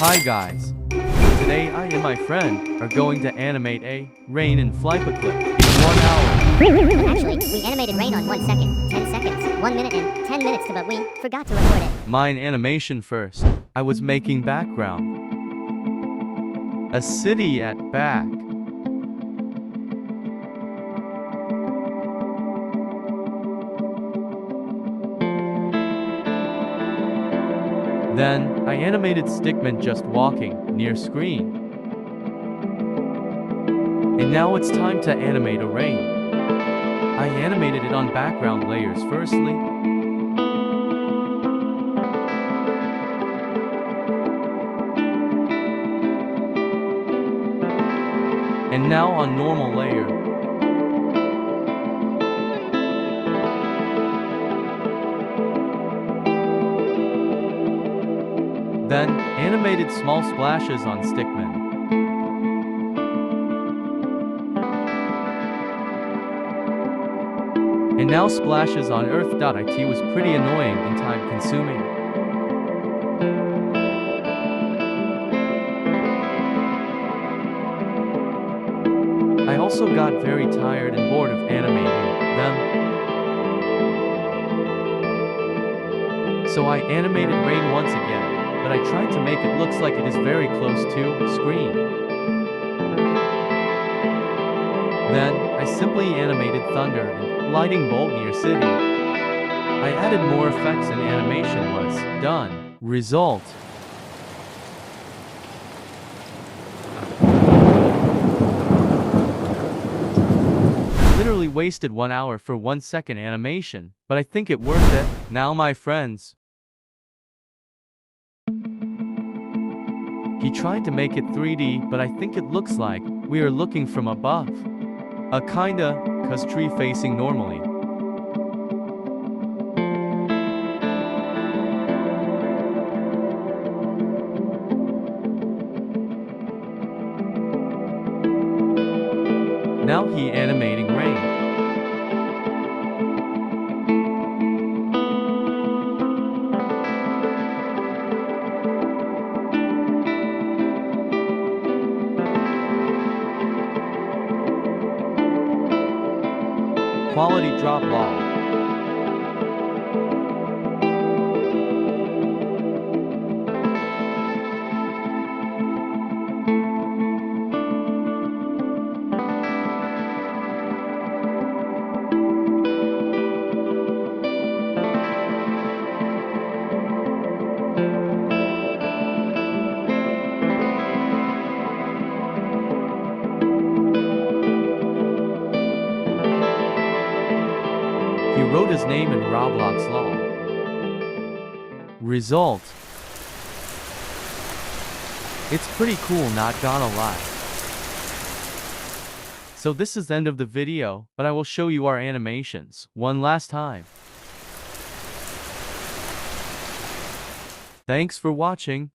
Hi guys. Today I and my friend are going to animate a rain in Flipaclip in 1 hour. Actually, we animated rain on 1 second, 10 seconds, 1 minute and 10 minutes but we forgot to record it. Mine animation first. I was making background. A city at back. Then, I animated Stickman just walking near screen. And now it's time to animate a rain. I animated it on background layers firstly. And now on normal layer. Then, animated small splashes on Stickman. And now splashes on Earth.it was pretty annoying and time consuming. I also got very tired and bored of animating them. So I animated rain once again, but I tried to make it looks like it is very close to screen. Then, I simply animated thunder and lightning bolt near city. I added more effects and animation was done. Result. Literally wasted 1 hour for 1 second animation, but I think it worth it. Now my friends. He tried to make it 3D, but I think it looks like we are looking from above. A kinda, cause tree facing normally. Now he animating rain. Quality drop law. He wrote his name in Roblox law. Result. It's pretty cool, not gonna lie. So this is the end of the video, but I will show you our animations one last time. Thanks for watching.